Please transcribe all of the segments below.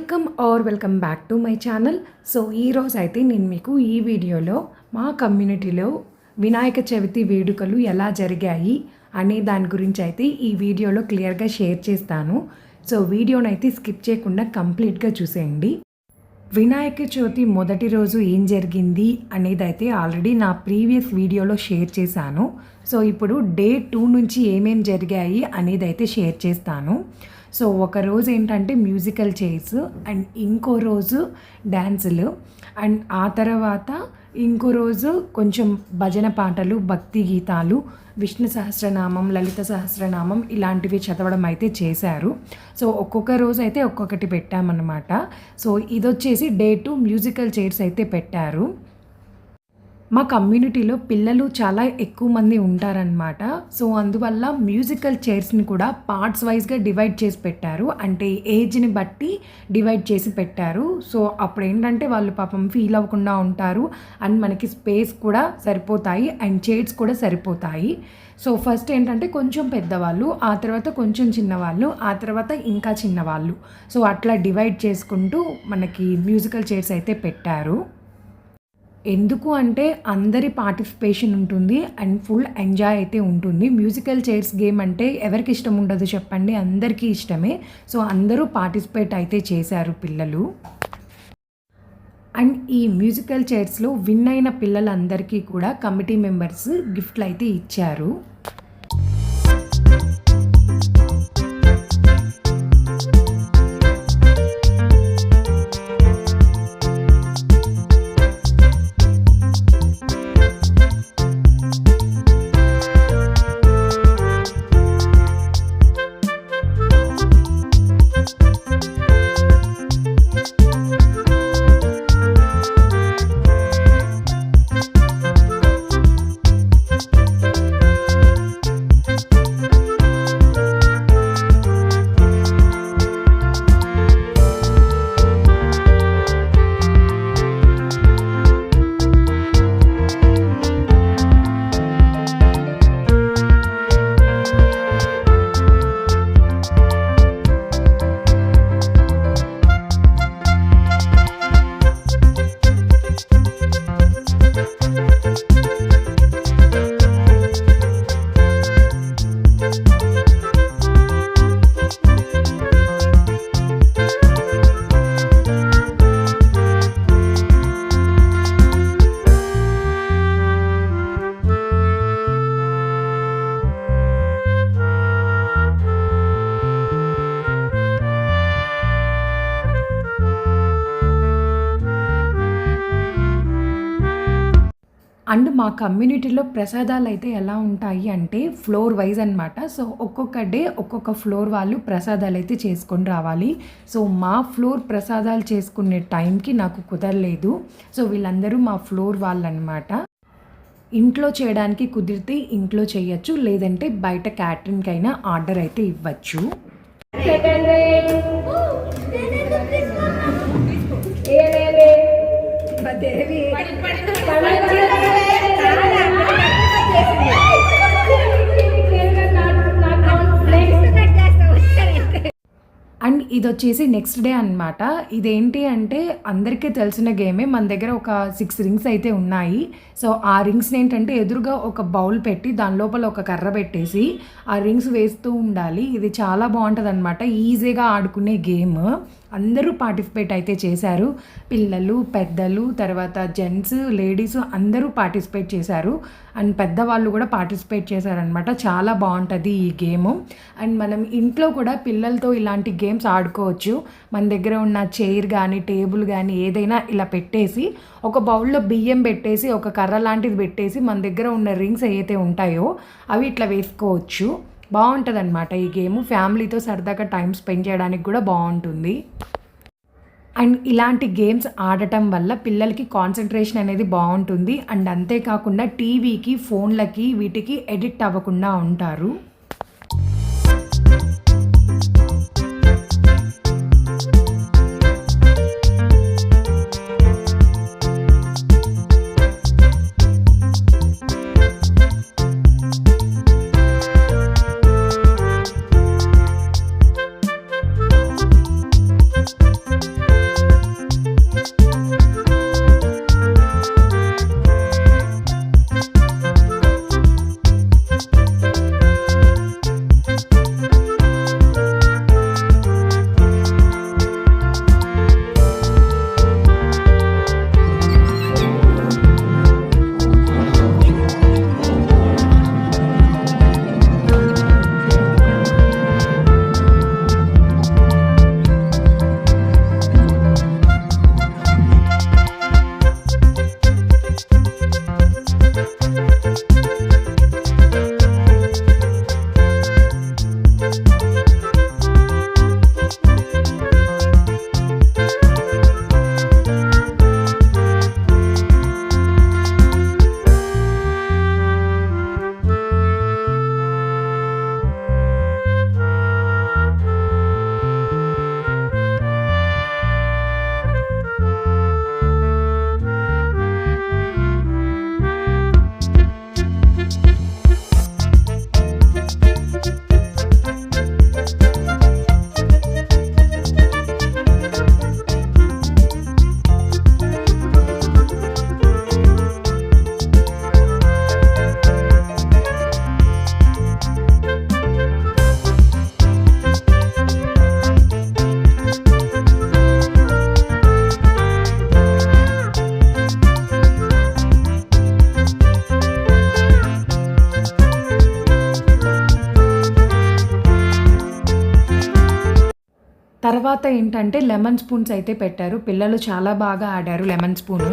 Welcome back to my channel. So ఈరోజు అయితే నేను మీకు ఈ వీడియోలో మా కమ్యూనిటీలో వినాయక చవితి వేడుకలు ఎలా జరిగాయి అనే దాని గురించి అయితే ఈ వీడియోలో క్లియర్గా షేర్ చేస్తాను. సో వీడియోనైతే స్కిప్ చేయకుండా కంప్లీట్గా చూసేయండి. వినాయక చవితి మొదటి రోజు ఏం జరిగింది అనేది అయితే ఆల్రెడీ నా ప్రీవియస్ వీడియోలో షేర్ చేశాను. సో ఇప్పుడు డే 2 నుంచి ఏమేం జరిగాయి అనేది అయితే షేర్ చేస్తాను. సో ఒక రోజు ఏంటంటే మ్యూజికల్ చైర్స్ అండ్ ఇంకో రోజు డ్యాన్సులు అండ్ ఆ తర్వాత ఇంకో రోజు కొంచెం భజన పాటలు, భక్తి గీతాలు, విష్ణు సహస్రనామం, లలిత సహస్రనామం ఇలాంటివి చదవడం అయితే చేశారు. సో ఒక్కొక్క రోజు అయితే ఒక్కొక్కటి పెట్టామన్నమాట. సో ఇదొచ్చేసి డే 2 మ్యూజికల్ చైర్స్ అయితే పెట్టారు. మా కమ్యూనిటీలో పిల్లలు చాలా ఎక్కువ మంది ఉంటారనమాట. సో అందువల్ల మ్యూజికల్ చైర్స్ని కూడా పార్ట్స్ వైజ్గా డివైడ్ చేసి పెట్టారు. అంటే ఏజ్ని బట్టి డివైడ్ చేసి పెట్టారు. సో అప్పుడు ఏంటంటే వాళ్ళు పాపం ఫీల్ అవ్వకుండా ఉంటారు అండ్ మనకి స్పేస్ కూడా సరిపోతాయి అండ్ చైర్స్ కూడా సరిపోతాయి. సో ఫస్ట్ ఏంటంటే కొంచెం పెద్దవాళ్ళు, ఆ తర్వాత కొంచెం చిన్నవాళ్ళు, ఆ తర్వాత ఇంకా చిన్నవాళ్ళు. సో అట్లా డివైడ్ చేసుకుంటూ మనకి మ్యూజికల్ చైర్స్ అయితే పెట్టారు. ఎందుకు అంటే అందరి పార్టిసిపేషన్ ఉంటుంది అండ్ ఫుల్ ఎంజాయ్ అయితే ఉంటుంది. మ్యూజికల్ చైర్స్ గేమ్ అంటే ఎవరికి ఇష్టం ఉండదు చెప్పండి, అందరికీ ఇష్టమే. సో అందరూ పార్టిసిపేట్ అయితే చేశారు పిల్లలు. అండ్ ఈ మ్యూజికల్ చైర్స్లో విన్ అయిన పిల్లలందరికీ కూడా కమిటీ మెంబర్స్ గిఫ్ట్లు అయితే ఇచ్చారు. అండ్ మా కమ్యూనిటీలో ప్రసాదాలు అయితే ఎలా ఉంటాయి అంటే ఫ్లోర్ వైజ్ అనమాట. సో ఒక్కొక్క డే ఒక్కొక్క ఫ్లోర్ వాళ్ళు ప్రసాదాలు అయితే చేసుకొని రావాలి. సో మా ఫ్లోర్ ప్రసాదాలు చేసుకునే టైంకి నాకు కుదరలేదు. సో వీళ్ళందరూ మా ఫ్లోర్ వాళ్ళు అనమాట. ఇంట్లో చేయడానికి కుదిరితే ఇంట్లో చేయొచ్చు, లేదంటే బయట క్యాటరింగ్కి అయినా ఆర్డర్ అయితే ఇవ్వచ్చు. అండ్ ఇది వచ్చేసి నెక్స్ట్ డే అనమాట. ఇదేంటి అంటే అందరికీ తెలిసిన గేమే. మన దగ్గర ఒక 6 రింగ్స్ అయితే ఉన్నాయి. సో ఆ రింగ్స్ని ఏంటంటే ఎదురుగా ఒక బౌల్ పెట్టి దాని లోపల ఒక కర్ర పెట్టేసి ఆ రింగ్స్ వేస్తూ ఉండాలి. ఇది చాలా బాగుంటుంది అనమాట, ఈజీగా ఆడుకునే గేమ్. అందరూ పార్టిసిపేట్ అయితే చేశారు. పిల్లలు, పెద్దలు, తర్వాత జెంట్స్, లేడీస్ అందరూ పార్టిసిపేట్ చేశారు. అండ్ పెద్దవాళ్ళు కూడా పార్టిసిపేట్ చేశారనమాట. చాలా బాగుంటుంది ఈ గేము. అండ్ మనం ఇంట్లో కూడా పిల్లలతో ఇలాంటి గేమ్స్ ఆడుకోవచ్చు. మన దగ్గర ఉన్న చైర్ కానీ టేబుల్ కానీ ఏదైనా ఇలా పెట్టేసి ఒక బౌల్లో బియ్యం పెట్టేసి ఒక కర్ర లాంటిది పెట్టేసి మన దగ్గర ఉన్న రింగ్స్ ఏవైతే ఉంటాయో అవి ఇట్లా వేసుకోవచ్చు. బాగుంటుంది అనమాట ఈ గేమ్. ఫ్యామిలీతో సరదాగా టైం స్పెండ్ చేయడానికి కూడా బాగుంటుంది. అండ్ ఇలాంటి గేమ్స్ ఆడటం వల్ల పిల్లలకి కాన్సన్ట్రేషన్ అనేది బాగుంటుంది. అండ్ అంతేకాకుండా టీవీకి, ఫోన్లకి వీటికి ఎడిక్ట్ అవ్వకుండా ఉంటారు. తర్వాత ఏంటంటే లెమన్ స్పూన్స్ అయితే పెట్టారు. పిల్లలు చాలా బాగా ఆడారు లెమన్ స్పూను.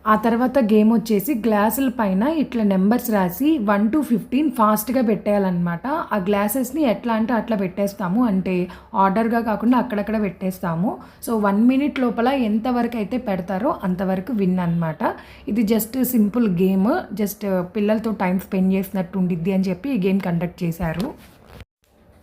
ఆ తర్వాత గేమ్ వచ్చేసి గ్లాసుల పైన ఇట్లా నెంబర్స్ రాసి 1 to 15 ఫాస్ట్గా పెట్టేయాలన్నమాట. ఆ గ్లాసెస్ని ఎట్లా అంటే అట్లా పెట్టేస్తాము, అంటే ఆర్డర్గా కాకుండా అక్కడక్కడ పెట్టేస్తాము. సో 1 minute లోపల ఎంతవరకు అయితే పెడతారో అంతవరకు విన్ అనమాట. ఇది జస్ట్ సింపుల్ గేమ్, జస్ట్ పిల్లలతో టైం స్పెండ్ చేసినట్టు ఉండిద్ది అని చెప్పి ఈ గేమ్ కండక్ట్ చేశారు.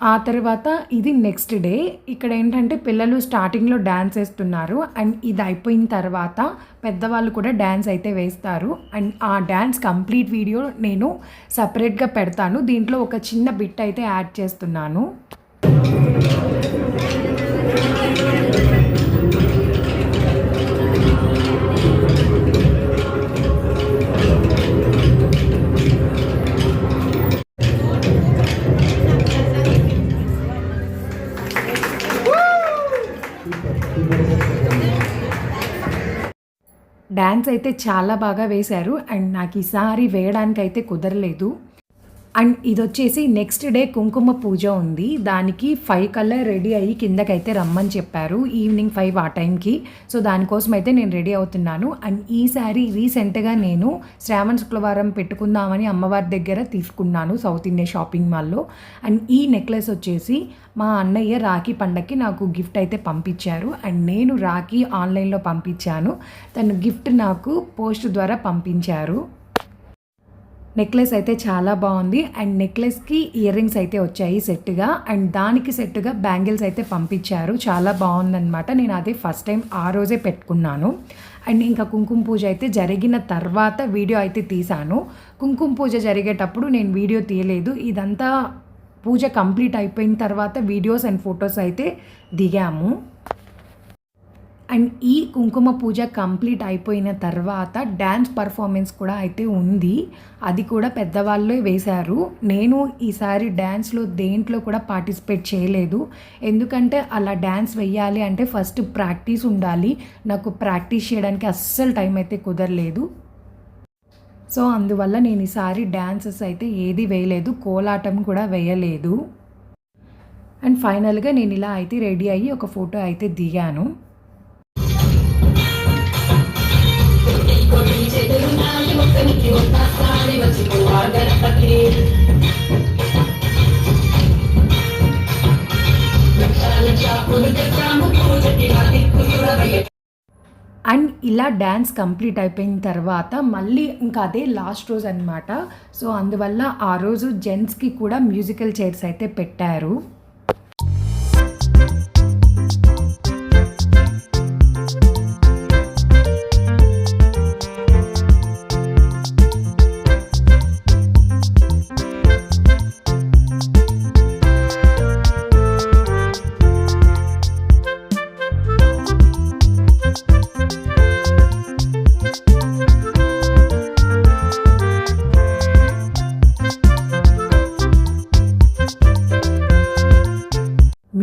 ఆ తర్వాత ఇది నెక్స్ట్ డే. ఇక్కడ ఏంటంటే పిల్లలు స్టార్టింగ్లో డ్యాన్స్ వేస్తున్నారు అండ్ ఇది అయిపోయిన తర్వాత పెద్దవాళ్ళు కూడా డ్యాన్స్ అయితే వేస్తారు. అండ్ ఆ డ్యాన్స్ కంప్లీట్ వీడియో నేను సపరేట్గా పెడతాను. దీంట్లో ఒక చిన్న బిట్ అయితే యాడ్ చేస్తున్నాను. డ్యాన్స్ అయితే చాలా బాగా వేశారు అండ్ నాకు ఈసారి వేయడానికైతే కుదరలేదు. అండ్ ఇది వచ్చేసి నెక్స్ట్ డే కుంకుమ పూజ ఉంది. దానికి 5 కల్లా రెడీ అయ్యి కిందకైతే రమ్మని చెప్పారు, ఈవినింగ్ 5 ఆ టైంకి. సో దానికోసం అయితే నేను రెడీ అవుతున్నాను. అండ్ ఈసారి రీసెంట్గా నేను శ్రావణ శుక్రవారం పెట్టుకుందామని అమ్మవారి దగ్గర తీసుకున్నాను సౌత్ ఇండియా షాపింగ్ మాల్లో. అండ్ ఈ నెక్లెస్ వచ్చేసి మా అన్నయ్య రాఖీ పండగకి నాకు గిఫ్ట్ అయితే పంపించారు. అండ్ నేను రాఖీ ఆన్లైన్లో పంపించాను, తను గిఫ్ట్ నాకు పోస్ట్ ద్వారా పంపించారు. నెక్లెస్ అయితే చాలా బాగుంది అండ్ నెక్లెస్కి ఇయర్ రింగ్స్ అయితే వచ్చాయి సెట్గా, అండ్ దానికి సెట్గా బ్యాంగిల్స్ అయితే పంపించారు. చాలా బాగుందన్నమాట. నేను అదే ఫస్ట్ టైం ఆ రోజే పెట్టుకున్నాను. అండ్ ఇంకా కుంకుమ పూజ అయితే జరిగిన తర్వాత వీడియో అయితే తీశాను. కుంకుమ పూజ జరిగేటప్పుడు నేను వీడియో తీయలేదు. ఇదంతా పూజ కంప్లీట్ అయిపోయిన తర్వాత వీడియోస్ అండ్ ఫొటోస్ అయితే దిగాము. అండ్ ఈ కుంకుమ పూజ కంప్లీట్ అయిపోయిన తర్వాత డ్యాన్స్ పర్ఫార్మెన్స్ కూడా అయితే ఉంది. అది కూడా పెద్దవాళ్ళే వేశారు. నేను ఈసారి డ్యాన్స్లో దేంట్లో కూడా పార్టిసిపేట్ చేయలేదు, ఎందుకంటే అలా డ్యాన్స్ వేయాలి అంటే ఫస్ట్ ప్రాక్టీస్ ఉండాలి. నాకు ప్రాక్టీస్ చేయడానికి అస్సలు టైం అయితే కుదరలేదు. సో అందువల్ల నేను ఈసారి డ్యాన్సెస్ అయితే ఏది వేయలేదు, కోలాటం కూడా వేయలేదు. అండ్ ఫైనల్గా నేను ఇలా అయితే రెడీ అయ్యి ఒక ఫోటో అయితే దిగాను. అండ్ ఇలా డ్యాన్స్ కంప్లీట్ అయిపోయిన తర్వాత మళ్ళీ ఇంకా అదే లాస్ట్ రోజు అనమాట. సో అందువల్ల ఆ రోజు జెంట్స్కి కూడా మ్యూజికల్ చైర్స్ అయితే పెట్టారు.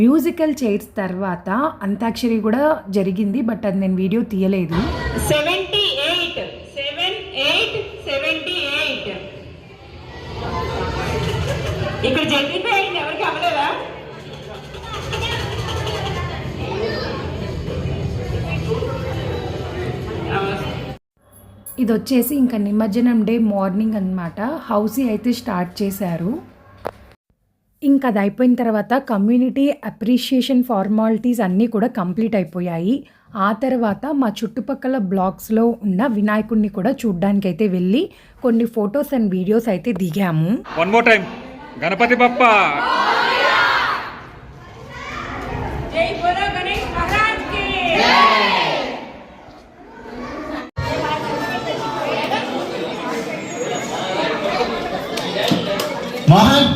మ్యూజికల్ చైర్స్ తర్వాత అంతాక్షరి కూడా జరిగింది, బట్ అది నేను వీడియో తీయలేదు. 78 78 78 ఇక్కడ జెన్నిఫై అయింది, ఎవరికి అవ్వలేదా? ఇది వచ్చేసి ఇంకా నిమజ్జనం డే మార్నింగ్ అన్నమాట. హౌసీ అయితే స్టార్ట్ చేశారు. ఇంకా అది అయిపోయిన తర్వాత కమ్యూనిటీ అప్రిషియేషన్ ఫార్మాలిటీస్ అన్నీ కూడా కంప్లీట్ అయిపోయాయి. ఆ తర్వాత మా చుట్టుపక్కల బ్లాక్స్లో ఉన్న వినాయకుడిని కూడా చూడ్డానికైతే వెళ్ళి కొన్ని ఫొటోస్ అండ్ వీడియోస్ అయితే దిగాము. One more time Ganapati Bappa. జై బోలో గణేష్ మహారాజ్ కి. మోహన్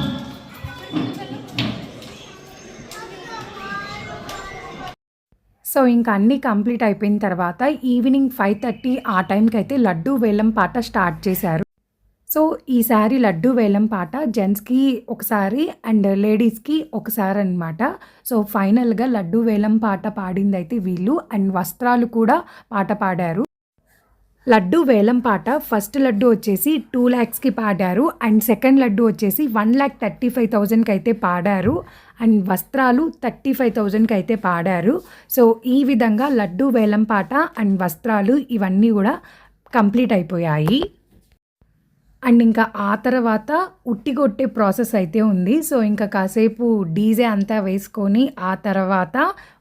సో ఇంకా అన్నీ కంప్లీట్ అయిపోయిన తర్వాత ఈవినింగ్ 5:30 ఆ టైంకి అయితే లడ్డూ వేలం పాట స్టార్ట్ చేశారు. సో ఈసారి లడ్డూ వేలం పాట జెంట్స్కి ఒకసారి అండ్ లేడీస్కి ఒకసారి అనమాట. సో ఫైనల్గా లడ్డూ వేలం పాట పాడింది అయితే వీళ్ళు అండ్ వస్త్రాలు కూడా పాట పాడారు. లడ్డు వేలం పాట ఫస్ట్ లడ్డు వచ్చేసి 2 lakhsకి పాడారు అండ్ సెకండ్ లడ్డు వచ్చేసి 1,35,000కి అయితే పాడారు అండ్ వస్త్రాలు 35,000కి అయితే పాడారు. సో ఈ విధంగా లడ్డు వేలం పాట అండ్ వస్త్రాలు ఇవన్నీ కూడా కంప్లీట్ అయిపోయాయి. అండ్ ఇంకా ఆ తర్వాత ఉట్టి కొట్టే ప్రాసెస్ అయితే ఉంది. సో ఇంకా కాసేపు డీజే అంతా వేసుకొని ఆ తర్వాత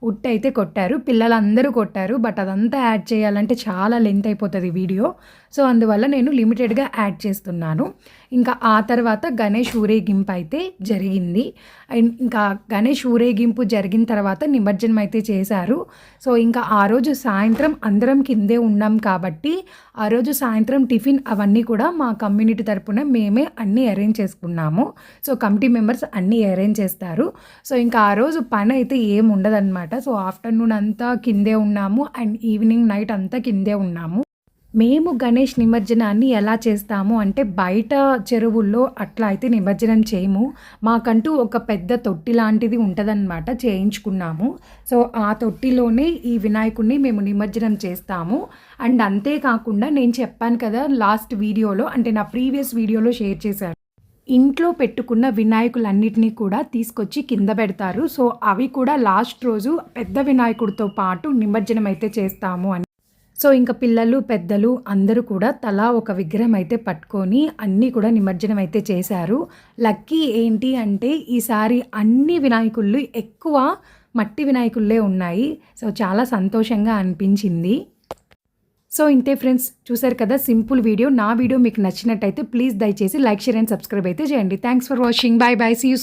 ఉట్టి అయితే కొట్టారు. పిల్లలందరూ కొట్టారు. బట్ అదంతా యాడ్ చేయాలంటే చాలా లెంత్ అయిపోతుంది వీడియో. సో అందువల్ల నేను లిమిటెడ్గా యాడ్ చేస్తున్నాను. ఇంకా ఆ తర్వాత గణేష్ ఊరేగింపు అయితే జరిగింది. అండ్ ఇంకా గణేష్ ఊరేగింపు జరిగిన తర్వాత నిమజ్జనం అయితే చేశారు. సో ఇంకా ఆ రోజు సాయంత్రం అందరం కిందే ఉన్నాం కాబట్టి ఆ రోజు సాయంత్రం టిఫిన్ అవన్నీ కూడా మా కమ్యూనిటీ తరపున మేమే అన్నీ అరేంజ్ చేసుకున్నాము. సో కమిటీ మెంబర్స్ అన్నీ అరేంజ్ చేస్తారు. సో ఇంకా ఆ రోజు పని అయితే ఏం ఉండదన్నమాట. సో ఆఫ్టర్నూన్ అంతా కిందే ఉన్నాము అండ్ ఈవినింగ్ నైట్ అంతా కిందే ఉన్నాము. మేము గణేష్ నిమజ్జనాన్ని ఎలా చేస్తాము అంటే బయట చెరువుల్లో అట్లా అయితే నిమజ్జనం చేయము. మాకంటూ ఒక పెద్ద తొట్టి లాంటిది ఉంటుందన్నమాట, చేయించుకున్నాము. సో ఆ తొట్టిలోనే ఈ వినాయకుడిని మేము నిమజ్జనం చేస్తాము. అండ్ అంతేకాకుండా నేను చెప్పాను కదా లాస్ట్ వీడియోలో, అంటే నా ప్రీవియస్ వీడియోలో షేర్ చేశాను, ఇంట్లో పెట్టుకున్న వినాయకులన్నిటినీ కూడా తీసుకొచ్చి కింద పెడతారు. సో అవి కూడా లాస్ట్ రోజు పెద్ద వినాయకుడితో పాటు నిమజ్జనం అయితే చేస్తాము అని. సో ఇంకా పిల్లలు పెద్దలు అందరూ కూడా తలా ఒక విగ్రహం అయితే పట్టుకొని అన్నీ కూడా నిమజ్జనం అయితే చేశారు. లక్కీ ఏంటి అంటే ఈసారి అన్ని వినాయకుళ్ళు ఎక్కువ మట్టి వినాయకుళ్ళే ఉన్నాయి. సో చాలా సంతోషంగా అనిపించింది. సో ఇంతే ఫ్రెండ్స్, చూసారు కదా సింపుల్ వీడియో. నా వీడియో మీకు నచ్చినట్టయితే ప్లీజ్ దయచేసి లైక్, షేర్ అండ్ సబ్స్క్రైబ్ అయితే చేయండి. Thanks for watching. Bye bye, see you soon.